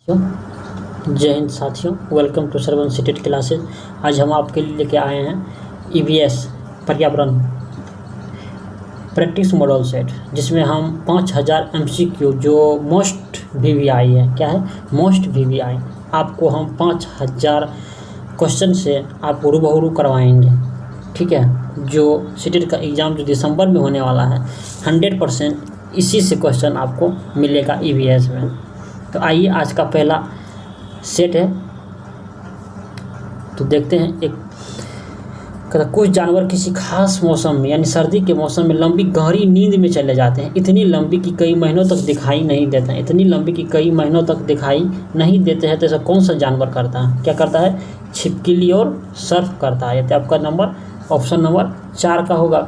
जय हिंद साथियों, वेलकम टू सर्वन सीटेड क्लासेज। आज हम आपके लिए लेके आए हैं ईवीएस पर्यावरण प्रैक्टिस मॉडल सेट, जिसमें हम 5000 एमसीक्यू जो मोस्ट वीवीआई है, क्या है मोस्ट वीवीआई, आपको हम 5000 क्वेश्चन से आपको रूबरू करवाएंगे। ठीक है, जो सीटेड का एग्ज़ाम जो दिसंबर में होने वाला है 100% इसी से क्वेश्चन आपको मिलेगा ईवीएस में। तो आइए, आज का पहला सेट है तो देखते हैं। एक कुछ जानवर किसी खास मौसम में यानी सर्दी के मौसम में लंबी गहरी नींद में चले जाते हैं, इतनी लंबी कि कई महीनों तक दिखाई नहीं देते हैं, इतनी लंबी कि कई महीनों तक दिखाई नहीं देते हैं। तो ऐसा कौन सा जानवर करता है? क्या करता है? छिपकली और सर्फ करता है। तो आपका नंबर ऑप्शन नंबर 4 का होगा।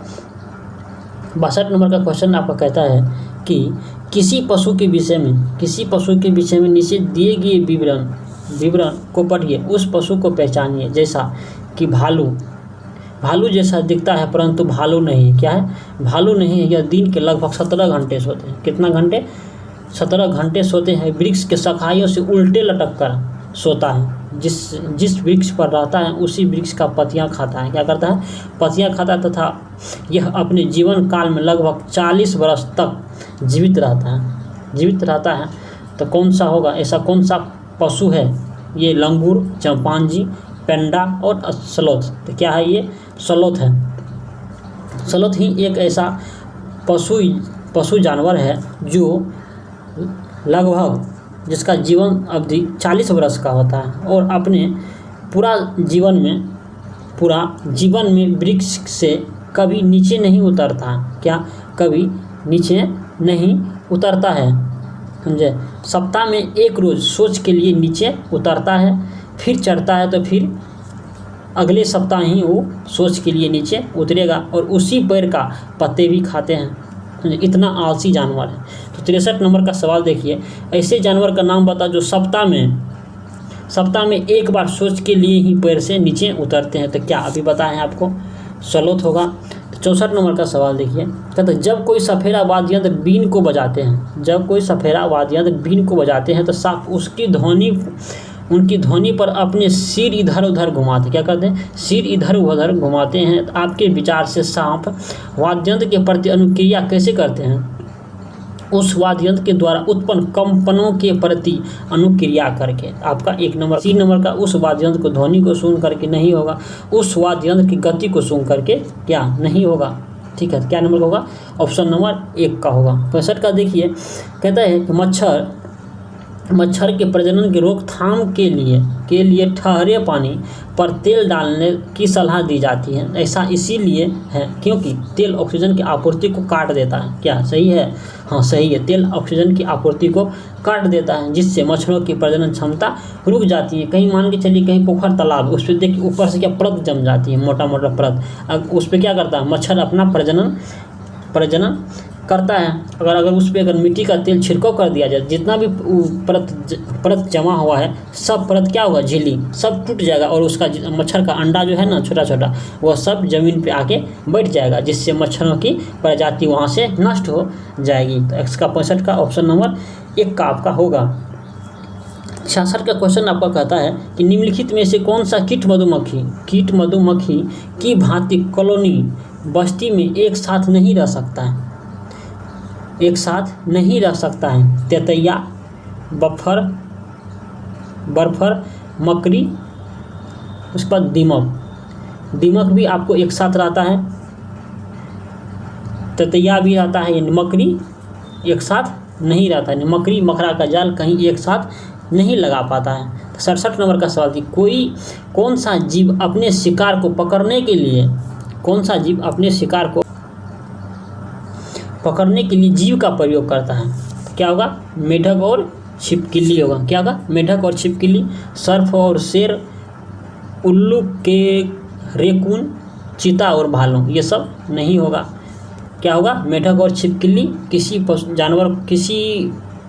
62 नंबर का क्वेश्चन आपका कहता है कि किसी पशु के विषय में नीचे दिए गए विवरण को पढ़िए, उस पशु को पहचानिए। जैसा कि भालू जैसा दिखता है परंतु भालू नहीं। क्या है? भालू नहीं है। यह दिन के लगभग 17 घंटे सोते हैं। कितना घंटे? 17 घंटे सोते हैं। वृक्ष के शाखाओं से उल्टे लटक कर सोता है। जिस वृक्ष पर रहता है उसी वृक्ष का पत्तियां खाता है। क्या करता है? पत्तियां खाता है। तथा यह अपने जीवन काल में लगभग 40 वर्ष तक जीवित रहता है। तो कौन सा होगा? ऐसा कौन सा पशु है? ये लंगूर, चंपांजी, पेंडा और स्लोथ। तो क्या है? ये स्लोथ है। स्लोथ ही एक ऐसा पशु जानवर है जो लगभग जिसका जीवन अवधि 40 वर्ष का होता है और अपने पूरा जीवन में वृक्ष से कभी नीचे नहीं उतरता। क्या? कभी नीचे नहीं उतरता है। समझे? सप्ताह में एक रोज सोच के लिए नीचे उतरता है, फिर चढ़ता है, तो फिर अगले सप्ताह ही वो सोच के लिए नीचे उतरेगा और उसी पेड़ का पत्ते भी खाते हैं। इतना आलसी जानवर है। तो 63 नंबर का सवाल देखिए, ऐसे जानवर का नाम बता जो सप्ताह में एक बार सोच के लिए ही पेड़ से नीचे उतरते हैं। तो क्या अभी बताएं आपको? स्लोथ होगा। तो 64 नंबर का सवाल देखिए, कहते हैं जब कोई सफेरा वाद्ययंत्र बीन को बजाते हैं तो सांप उनकी ध्वनि पर अपने सिर इधर उधर घुमाते। क्या करते हैं? सिर इधर उधर घुमाते हैं। तो आपके विचार से सांप वाद्ययंत्र के प्रति अनुक्रिया कैसे करते हैं? उस वाद्ययंत्र के द्वारा उत्पन्न कंपनों के प्रति अनुक्रिया करके। आपका 1 नंबर। 3 नंबर का उस वाद्ययंत्र को ध्वनि को सुन करके नहीं होगा, उस वाद्ययंत्र की गति को सुन करके क्या नहीं होगा। ठीक है, क्या नंबर होगा? ऑप्शन नंबर 1 का होगा। 65 का देखिए, कहता है कि मच्छर के प्रजनन की रोकथाम के लिए ठहरे पानी पर तेल डालने की सलाह दी जाती है। ऐसा इसीलिए है क्योंकि तेल ऑक्सीजन की आपूर्ति को काट देता है। क्या सही है? हाँ सही है। तेल ऑक्सीजन की आपूर्ति को काट देता है, जिससे मच्छरों की प्रजनन क्षमता रुक जाती है। कहीं मान के चलिए, कहीं पोखर तालाब, उस पर देखिए ऊपर से क्या परत जम जाती है, मोटा परत। अब उस पर क्या करता है? मच्छर अपना प्रजनन करता है। अगर उस पर मिट्टी का तेल छिड़काव कर दिया जाए, जितना भी परत जमा हुआ है सब परत क्या होगा? झिल्ली सब टूट जाएगा और उसका मच्छर का अंडा जो है ना छोटा छोटा, वह सब जमीन पे आके बैठ जाएगा, जिससे मच्छरों की प्रजाति वहाँ से नष्ट हो जाएगी। तो इसका 65 का ऑप्शन नंबर 1 का आपका होगा। 66 का क्वेश्चन आपका कहता है कि निम्नलिखित में से कौन सा कीट मधुमक्खी की भांति कॉलोनी बस्ती में एक साथ नहीं रह सकता है? तेतैया, बर्फर, मकड़ी, उसके बाद दीमक भी आपको एक साथ रहता है, तेतैया भी रहता है, यानी मकड़ी एक साथ नहीं रहता है। मकड़ी मकड़ा का जाल कहीं एक साथ नहीं लगा पाता है। तो 67 नंबर का सवाल थी, कौन सा जीव अपने शिकार को पकड़ने के लिए जीव का प्रयोग करता है? क्या होगा? मेढक और छिपकली होगा। क्या होगा? मेढक और छिपकली। सर्प और शेर, उल्लू के रेकून, चीता और भालू, ये सब नहीं होगा। क्या होगा? मेढक और छिपकली किसी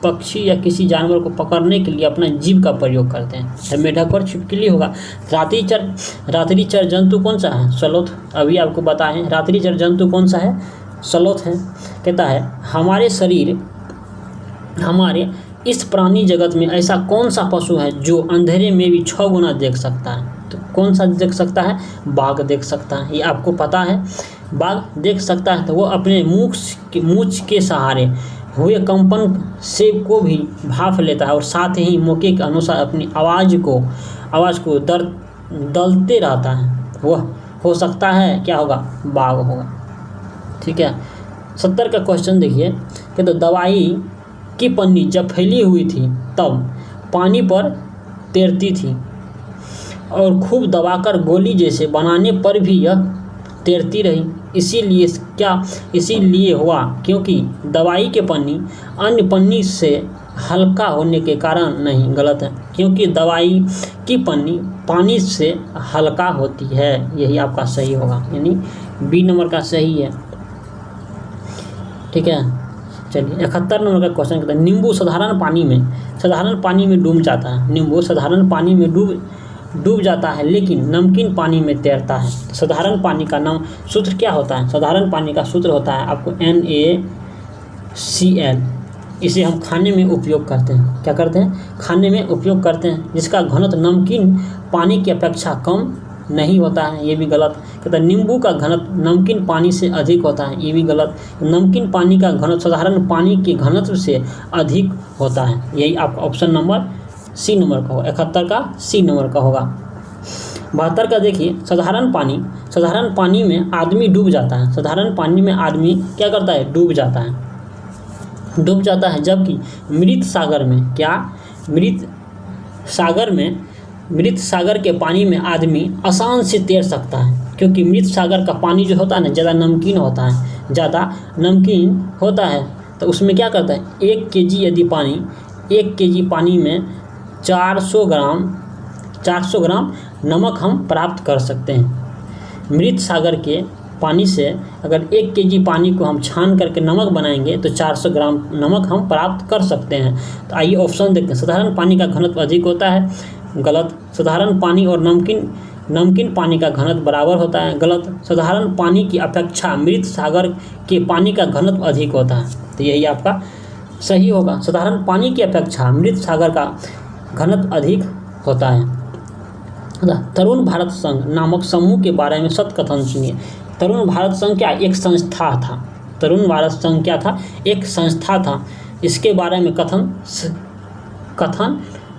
पक्षी या किसी जानवर को पकड़ने के लिए अपना जीभ का प्रयोग करते हैं। मेढक और छिपकली होगा। रात्रिचर जंतु कौन सा है? स्लोथ। अभी आपको बताएं रात्रिचर जंतु कौन सा है? स्लोथ है। कहता है हमारे इस प्राणी जगत में ऐसा कौन सा पशु है जो अंधेरे में भी 6 गुना देख सकता है? तो कौन सा देख सकता है? बाघ देख सकता है, ये आपको पता है। बाघ देख सकता है तो वो अपने मूंछ के सहारे हुए कंपन से को भी भाप लेता है और साथ ही मौके के अनुसार अपनी आवाज़ को दलते रहता है। वह हो सकता है क्या होगा? बाघ होगा। ठीक है। 70 का क्वेश्चन देखिए कि तो दवाई की पन्नी जब फैली हुई थी तब पानी पर तैरती थी और खूब दबाकर गोली जैसे बनाने पर भी यह तैरती रही। इसीलिए हुआ क्योंकि दवाई के पन्नी अन्य पन्नी से हल्का होने के कारण नहीं। गलत है, क्योंकि दवाई की पन्नी पानी से हल्का होती है। यही आपका सही होगा, यानी बी नंबर का सही है। ठीक है। चलिए 71 नंबर का क्वेश्चन कहता है नींबू साधारण पानी में डूब जाता है। नींबू साधारण पानी में डूब जाता है लेकिन नमकीन पानी में तैरता है। साधारण पानी का नाम सूत्र क्या होता है? साधारण पानी का सूत्र होता है आपको NaCl। इसे हम खाने में उपयोग करते हैं। क्या करते हैं? खाने में उपयोग करते हैं, जिसका घनत्व नमकीन पानी की अपेक्षा कम नहीं होता है। ये भी गलत। कहता है नींबू का घनत्व नमकीन पानी से अधिक होता है। ये भी गलत। नमकीन पानी का घनत्व साधारण पानी के घनत्व से अधिक होता है। यही आपका ऑप्शन नंबर सी नंबर का होगा। 71 का सी नंबर का होगा। 72 का देखिए साधारण पानी में आदमी डूब जाता है। साधारण पानी में आदमी क्या करता है? डूब जाता है जबकि मृत सागर के पानी में आदमी आसान से तैर सकता है, क्योंकि मृत सागर का पानी जो होता है ना ज़्यादा नमकीन होता है। तो उसमें क्या करता है? 1 केजी पानी में 400 ग्राम नमक हम प्राप्त कर सकते हैं। मृत सागर के पानी से अगर 1 केजी पानी को हम छान करके नमक बनाएंगे तो 400 ग्राम नमक हम प्राप्त कर सकते हैं। तो आइए ऑप्शन देखते हैं। साधारण पानी का घनत्व अधिक होता है। गलत। साधारण पानी और नमकीन पानी का घनत्व बराबर होता है। गलत। साधारण पानी की अपेक्षा मृत सागर के पानी का घनत्व अधिक होता है। तो यही आपका सही होगा। साधारण पानी की अपेक्षा मृत सागर का घनत्व अधिक होता है। तरुण भारत संघ नामक समूह के बारे में सत्य कथन सुनिए। तरुण भारत संघ क्या? एक संस्था था। तरुण भारत संघ क्या था? एक संस्था था। इसके बारे में कथन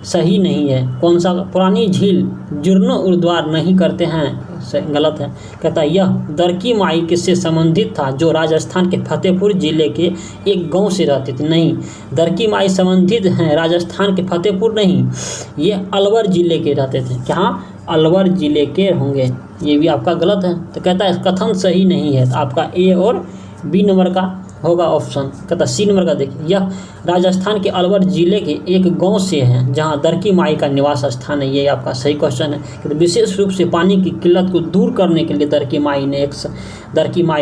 सही नहीं है। कौन सा? पुरानी झील जीर्णोद्धार नहीं करते हैं। गलत है। कहता है यह दरकी माई से संबंधित था जो राजस्थान के फतेहपुर जिले के एक गांव से रहते थे। नहीं, दरकी माई संबंधित हैं राजस्थान के फतेहपुर नहीं, ये अलवर जिले के रहते थे। क्या? अलवर जिले के होंगे। ये भी आपका गलत है। तो कहता है कथन सही नहीं है। तो आपका ए और बी नंबर का होगा ऑप्शन। कहता सी नंबर का देखिए यह राजस्थान के अलवर जिले के एक गांव से है जहां दरकी माई का निवास स्थान है। ये आपका सही क्वेश्चन है। तो विशेष रूप से पानी की किल्लत को दूर करने के लिए दरकी माई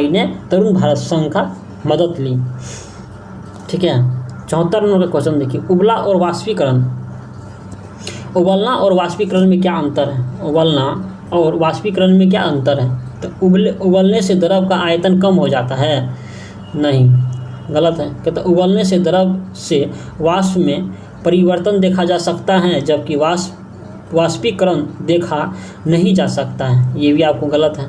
ने तरुण भारत संघ का मदद ली। ठीक है। 74 नंबर का क्वेश्चन देखिए उबलना और वाष्पीकरण में क्या अंतर है? उबलना और वाष्पीकरण में क्या अंतर है? तो उबलने से द्रव का आयतन कम हो जाता है। नहीं, गलत है। कहते उबलने से द्रव से वाष्प में परिवर्तन देखा जा सकता है जबकि वाष्पीकरण देखा नहीं जा सकता है। ये भी आपको गलत है।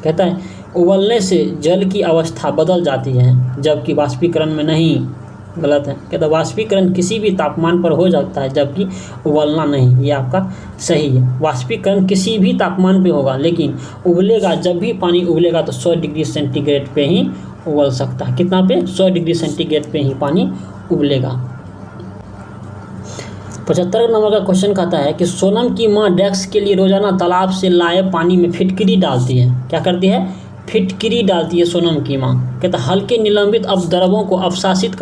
कहता है उबलने से जल की अवस्था बदल जाती है जबकि वाष्पीकरण में नहीं। गलत है। कहता है वाष्पीकरण किसी भी तापमान पर हो जाता है जबकि उबलना नहीं। ये आपका सही है। वाष्पीकरण किसी भी तापमान पे होगा लेकिन उबलेगा, जब भी पानी उबलेगा तो 100 डिग्री सेंटीग्रेड पे ही उबल सकता है। कितना पे? 100 डिग्री सेंटीग्रेड पे ही पानी उबलेगा। 75 नंबर का क्वेश्चन कहता है कि सोनम की मां डेक्स के लिए रोजाना तालाब से लाए पानी में फिटकरी डालती है। क्या करती है? फिटकरी डालती है सोनम की मां। कहता हल्के निलंबित अपद्रवों को अपसादित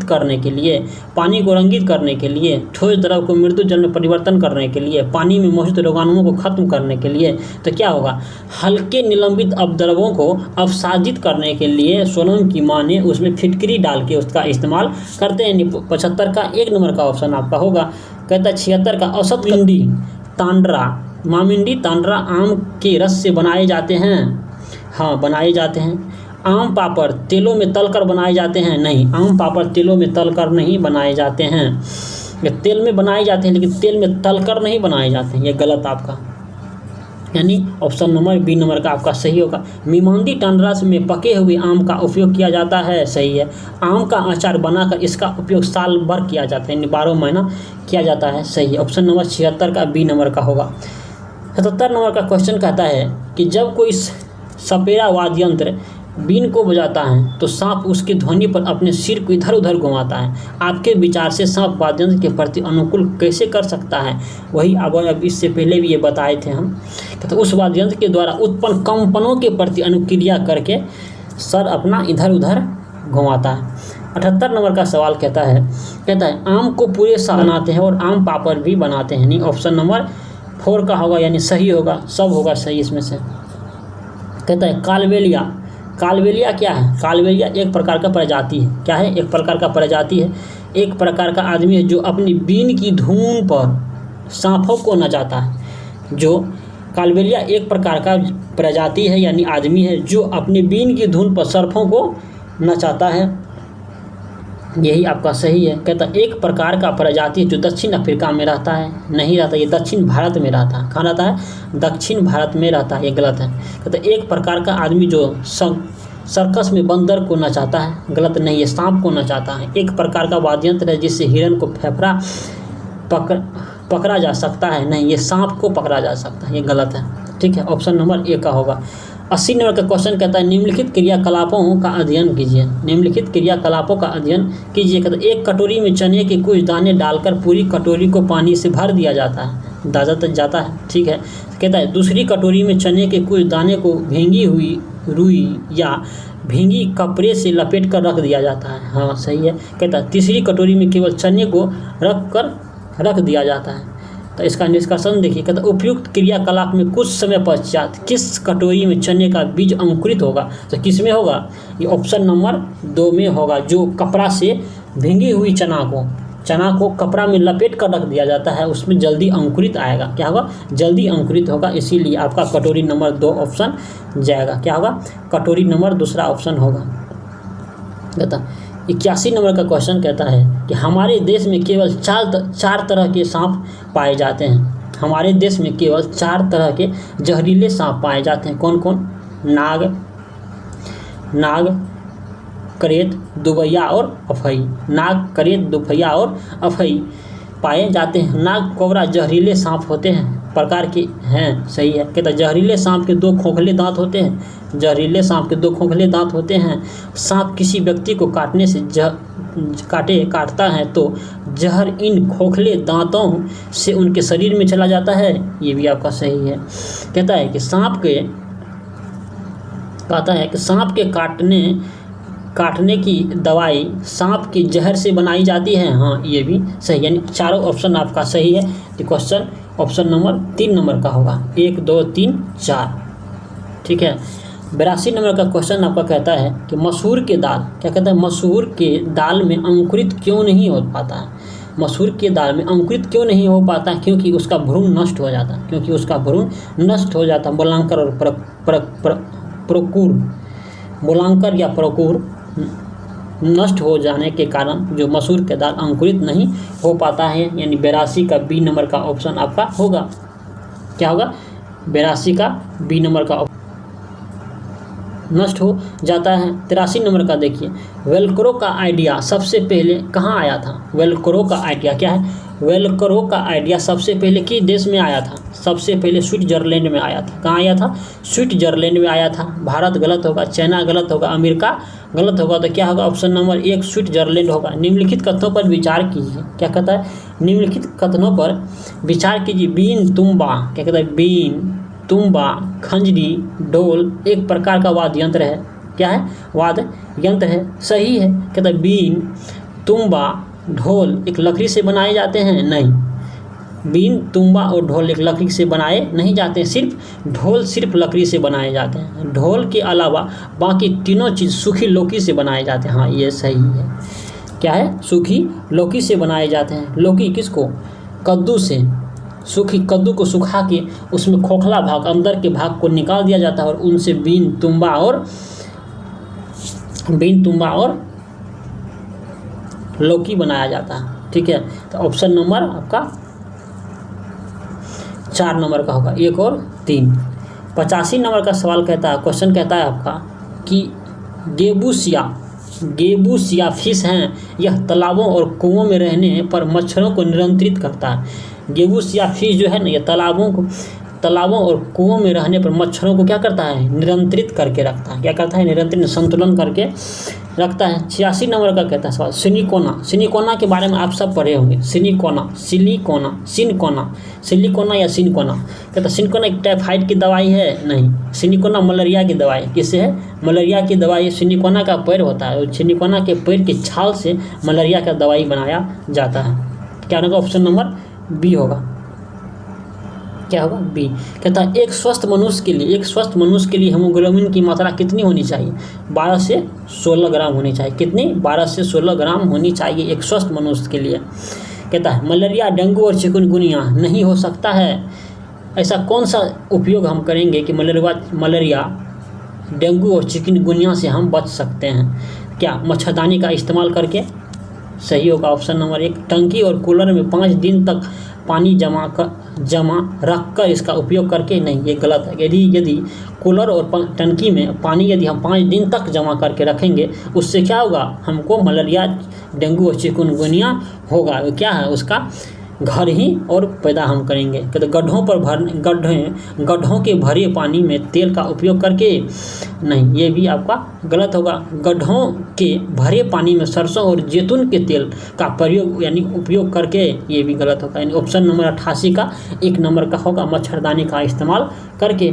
करने के लिए, पानी को रंगित करने के लिए, ठोस द्रव को मृदु जल में परिवर्तन करने के लिए, पानी में मौजूद रोगाणुओं को खत्म करने के लिए। तो क्या होगा? हल्के निलंबित अपद्रवों को अपसादित करने के लिए सोनम की मां ने उसमें फिटकरी डाल के उसका इस्तेमाल करते हैं। 75 का 1 नंबर का ऑप्शन आपका होगा। कहता है 76 का औसत मामिंडी तांड्रा आम के रस से बनाए जाते हैं। हाँ, बनाए जाते हैं। आम पापड़ तेलों में तलकर बनाए जाते हैं? नहीं, आम पापड़ तेलों में तलकर नहीं बनाए जाते हैं। ये तेल में बनाए जाते हैं लेकिन तेल में तलकर नहीं बनाए जाते हैं, ये गलत आपका, यानी ऑप्शन नंबर बी नंबर का आपका सही होगा। मीमांदी टंडरस में पके हुए आम का उपयोग किया जाता है? सही है। आम का अचार बनाकर इसका उपयोग साल भर किया जाता है, यानी 12 महीना किया जाता है? सही है। ऑप्शन नंबर 76 का बी नंबर का होगा। 77 नंबर का क्वेश्चन कहता है कि जब कोई सपेरा वाद्य यंत्र बीन को बजाता है तो सांप उसकी ध्वनि पर अपने सिर को इधर उधर घुमाता है। आपके विचार से सांप वाद्य यंत्र के प्रति अनुकूल कैसे कर सकता है? वही अब इससे पहले भी ये बताए थे हम, तो उस वाद्य यंत्र के द्वारा उत्पन्न कंपनों के प्रति अनुक्रिया करके सर अपना इधर उधर घुमाता है। 78 नंबर का सवाल कहता है आम को पूरे साल बनाते हैं और आम पापड़ भी बनाते हैं? नहीं, ऑप्शन नंबर 4 का होगा, यानी सही होगा, सब होगा सही इसमें से। कहता है कालबेलिया, कालबेलिया क्या है? कालबेलिया एक प्रकार का प्रजाति है। क्या है? एक प्रकार का प्रजाति है, एक प्रकार का आदमी है जो अपनी बीन की धुन पर सांपों को नचाता है। जो कालबेलिया एक प्रकार का प्रजाति है यानी आदमी है जो अपनी बीन की धुन पर सर्पों को नचाता है, यही आपका सही है। कहता एक प्रकार का प्रजाति जो दक्षिण अफ्रीका में रहता है? नहीं रहता, ये दक्षिण भारत में रहता है। कहाँ रहता है? दक्षिण भारत में रहता है, ये गलत है। कहता एक प्रकार का आदमी जो सर्कस में बंदर को नचाता है? गलत नहीं, ये सांप को नचाता है। एक प्रकार का वाद्य यंत्र है जिससे हिरन को फेफड़ा पकड़ा जा सकता है? नहीं, ये सांप को पकड़ा जा सकता है, ये गलत है। ठीक है, ऑप्शन नंबर ए का होगा। 80 नंबर का क्वेश्चन कहता है निम्नलिखित क्रियाकलापों का अध्ययन कीजिए। निम्नलिखित क्रियाकलापों का अध्ययन कीजिए। कहता है एक कटोरी में चने के कुछ दाने डालकर पूरी कटोरी को पानी से भर दिया जाता है, दाजा तक जाता है। ठीक है। कहता है दूसरी कटोरी में चने के कुछ दाने को भींगी हुई रुई या भींगी कपड़े से लपेट कर रख दिया जाता है? हाँ, सही है। कहता है तीसरी कटोरी में केवल चने को रख दिया जाता है। तो इसका निष्कर्षण देखिए। कहता है उपयुक्त क्रियाकलाप में कुछ समय पश्चात किस कटोरी में चने का बीज अंकुरित होगा? तो किस में होगा? ये ऑप्शन नंबर 2 में होगा। जो कपड़ा से भींगी हुई चना को कपड़ा में लपेट कर रख दिया जाता है, उसमें जल्दी अंकुरित आएगा। क्या होगा? जल्दी अंकुरित होगा, इसीलिए आपका कटोरी नंबर 2 ऑप्शन जाएगा। क्या होगा? कटोरी नंबर दूसरा ऑप्शन होगा। कहता 81 नंबर का क्वेश्चन कहता है कि हमारे देश में केवल चार तरह के सांप पाए जाते हैं। हमारे देश में केवल 4 तरह के जहरीले सांप पाए जाते हैं। कौन कौन? नाग, करेत, दुबैया और अफई। नाग, करेत, दुबैया और अफई पाए जाते हैं। नाग कोबरा जहरीले सांप होते हैं, प्रकार के हैं? सही है। कहता है जहरीले सांप के 2 खोखले दांत होते हैं। जहरीले सांप के 2 खोखले दांत होते हैं। सांप किसी व्यक्ति को काटने से काटता है तो जहर इन खोखले दांतों से उनके शरीर में चला जाता है, ये भी आपका सही है। कहता है कि सांप के काटने की दवाई सांप के जहर से बनाई जाती है। हाँ, ये भी सही, यानी चारों ऑप्शन आपका सही है। तो क्वेश्चन ऑप्शन नंबर 3 नंबर का होगा। 1 2 3 4। ठीक है। 82 नंबर का क्वेश्चन आपका कहता है कि मसूर के दाल, क्या कहता है? मसूर के दाल में अंकुरित क्यों नहीं हो पाता है? मसूर के दाल में अंकुरित क्यों नहीं हो पाता है? क्योंकि उसका भ्रूण नष्ट हो जाता है। क्योंकि उसका भ्रूण नष्ट हो जाता है। मूलांकर और मूलांकर या प्रकुर नष्ट हो जाने के कारण जो मसूर के दाल अंकुरित नहीं हो पाता है, यानी 82 का बी नंबर का ऑप्शन आपका होगा। क्या होगा? 82 का बी नंबर का नष्ट हो जाता है। 83 नंबर का देखिए, वेलक्रो का आइडिया सबसे पहले कहाँ आया था? वेलक्रो का आइडिया क्या है? वेलक्रो का आइडिया सबसे पहले किस देश में आया था? सबसे पहले स्विट्जरलैंड में आया था। कहाँ आया था? स्विट्जरलैंड में आया था। भारत गलत होगा, चाइना गलत होगा, अमेरिका गलत होगा। तो क्या होगा? ऑप्शन नंबर 1 स्विट्जरलैंड होगा। निम्नलिखित कथनों पर विचार कीजिए। क्या कहता है? निम्नलिखित कथनों पर विचार कीजिए। बीन तुम्बा, क्या कहता है? बीन तुम्बा, खंजरी, ढोल एक प्रकार का वाद्य यंत्र है। क्या है? वाद्य यंत्र है। सही है। कहता है बीन, तुम्बा, ढोल एक लकड़ी से बनाए जाते हैं? नहीं, बीन, तुम्बा और ढोल एक लकड़ी से बनाए नहीं जाते हैं। सिर्फ लकड़ी से बनाए जाते हैं। ढोल के अलावा बाकी तीनों चीज़ सूखी लौकी से बनाए जाते हैं। हाँ, ये सही है। क्या है? सूखी लौकी से बनाए जाते हैं। लौकी किसको? कद्दू से। सूखी कद्दू को सुखा के उसमें खोखला भाग, अंदर के भाग को निकाल दिया जाता है और उनसे बीन, तुम्बा और बीन तुम्बा और लौकी बनाया जाता है। ठीक है, तो ऑप्शन नंबर आपका 4 नंबर का होगा, 1 और 3। 85 नंबर का सवाल कहता है, क्वेश्चन कहता है आपका कि गेबूसिया फिश हैं, यह तालाबों और कुओं में रहने पर मच्छरों को नियंत्रित करता है। गेबूसिया फिश जो है ना, यह तालाबों और कुओं में रहने पर मच्छरों को क्या करता है, नियंत्रित करके रखता है। क्या करता है, नियंत्रित संतुलन करके रखता है। 86 नंबर का कहता है सवाल सिलिकोना के बारे में आप सब पढ़े होंगे। सिलिकोना या सिनकोना। कहता सिनकोना एक टाइफाइड की दवाई है, नहीं, सिलिकोना मलेरिया की दवाई है। किससे है, मलेरिया की दवाई। सिलिकोना का पेड़ होता है, सिलिकोना के पेड़ की छाल से मलेरिया का दवाई बनाया जाता है। क्या होगा, ऑप्शन नंबर बी होगा। क्या होगा, बी। कहता है एक स्वस्थ मनुष्य के लिए हीमोग्लोबिन की मात्रा कितनी होनी चाहिए, 12 से 16 ग्राम होनी चाहिए। कितनी, 12 से 16 ग्राम होनी चाहिए एक स्वस्थ मनुष्य के लिए। कहता है मलेरिया, डेंगू और चिकनगुनिया नहीं हो सकता है। ऐसा कौन सा उपयोग हम करेंगे कि मलेरिया, डेंगू और चिकनगुनिया से हम बच सकते हैं? क्या, मच्छरदानी का इस्तेमाल करके? सही होगा ऑप्शन नंबर 1। टंकी और कूलर में 5 दिन तक पानी जमा रख कर इसका उपयोग करके? नहीं, ये गलत है। यदि कूलर और टंकी में पानी यदि हम 5 दिन तक जमा करके रखेंगे, उससे क्या होगा, हमको मलेरिया, डेंगू और चिकनगुनिया होगा। क्या है उसका, घर ही और पैदा हम करेंगे। तो गड्ढों के भरे पानी में तेल का उपयोग करके? नहीं, ये भी आपका गलत होगा। गड्ढों के भरे पानी में सरसों और जैतून के तेल का प्रयोग यानी उपयोग करके? ये भी गलत होगा। यानी ऑप्शन नंबर 88 का 1 नंबर का होगा, मच्छरदानी का इस्तेमाल करके।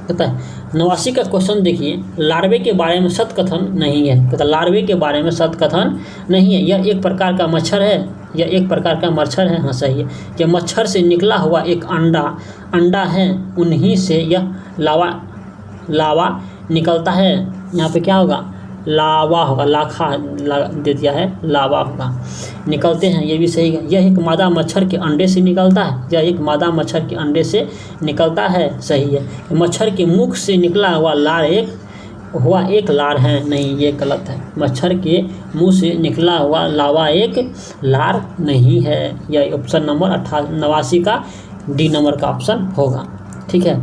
पता है 89 का क्वेश्चन देखिए, लार्वे के बारे में सत्कथन नहीं है। कहता लार्वे के बारे में सत्कथन नहीं है, यह एक प्रकार का मच्छर है। हाँ सही है। यह मच्छर से निकला हुआ एक अंडा है, उन्हीं से यह लावा निकलता है। यहाँ पे क्या होगा, लावा होगा, दे दिया है, लावा होगा, निकलते हैं, ये भी सही है। यह एक मादा मच्छर के अंडे से निकलता है, सही है। मच्छर के मुख से निकला हुआ एक लार है, नहीं, ये गलत है। मच्छर के मुंह से निकला हुआ लावा एक लार नहीं है। यह ऑप्शन नंबर 89 का डी नंबर का ऑप्शन होगा। ठीक है,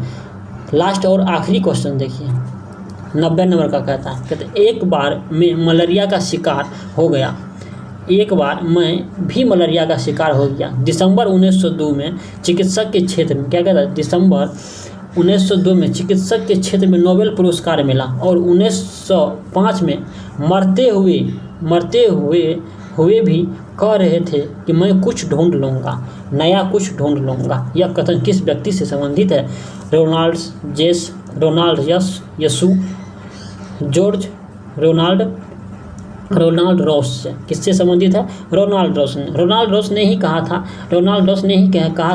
लास्ट और आखिरी क्वेश्चन देखिए, 90 नंबर का कहते एक बार मैं मलेरिया का शिकार हो गया। दिसंबर 1902 में चिकित्सक के क्षेत्र में, क्या कहता है, दिसंबर 1902 में चिकित्सक के क्षेत्र में नोबेल पुरस्कार मिला और 1905 में मरते हुए भी कह रहे थे कि मैं कुछ ढूंढ लूँगा, नया कुछ ढूंढ लूँगा। यह कथन किस व्यक्ति से संबंधित है? रोनाल्ड यसू, जॉर्ज रोनाल्ड रॉस से। किससे संबंधित है? रोनाल्ड रॉस ने ही कहा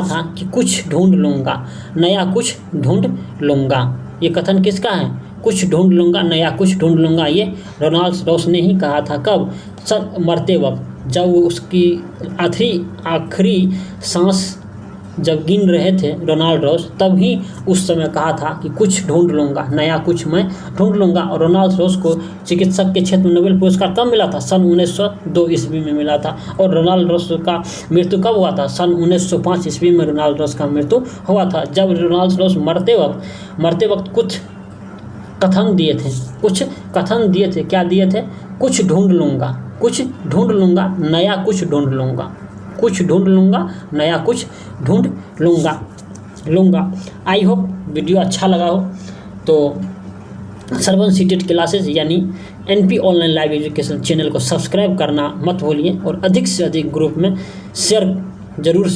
था कि कुछ ढूंढ लूँगा, नया कुछ ढूंढ लूँगा। ये कथन किसका है? कुछ ढूंढ लूँगा, नया कुछ ढूंढ लूँगा, ये रोनाल्ड रॉस ने ही कहा था। कब? मरते वक्त, जब वो उसकी आखिरी सांस जब गिन रहे थे रोनाल्ड रॉस, तब ही उस समय कहा था कि कुछ ढूंढ लूँगा, नया कुछ मैं ढूंढ लूँगा। और रोनाल्ड रॉस को चिकित्सक के क्षेत्र में नोबेल पुरस्कार कब मिला था? सन 1902 ईस्वी में मिला था। और रोनाल्ड रॉस का मृत्यु कब हुआ था? सन 1905 ईस्वी में रोनाल्ड रॉस का मृत्यु हुआ था। जब रोनाल्ड रॉस मरते वक्त कुछ कथन दिए थे। क्या दिए थे? कुछ ढूंढ लूँगा, नया कुछ ढूंढ लूँगा। आई होप वीडियो अच्छा लगा हो। तो सर्वन सीटेड क्लासेस यानी NP online live education channel को सब्सक्राइब करना मत भूलिए और अधिक से अधिक ग्रुप में शेयर जरूर